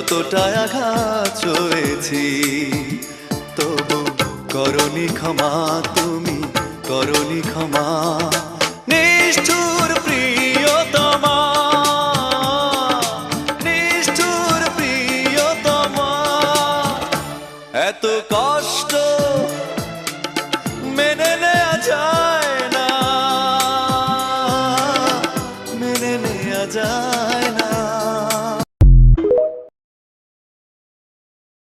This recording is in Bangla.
যতটা আঘাত সয়েছি, তবু করনি ক্ষমা, তুমি করনি ক্ষমা। নিষ্ঠুর প্রিয়তমা, নিষ্ঠুর প্রিয়তমা, এত কষ্ট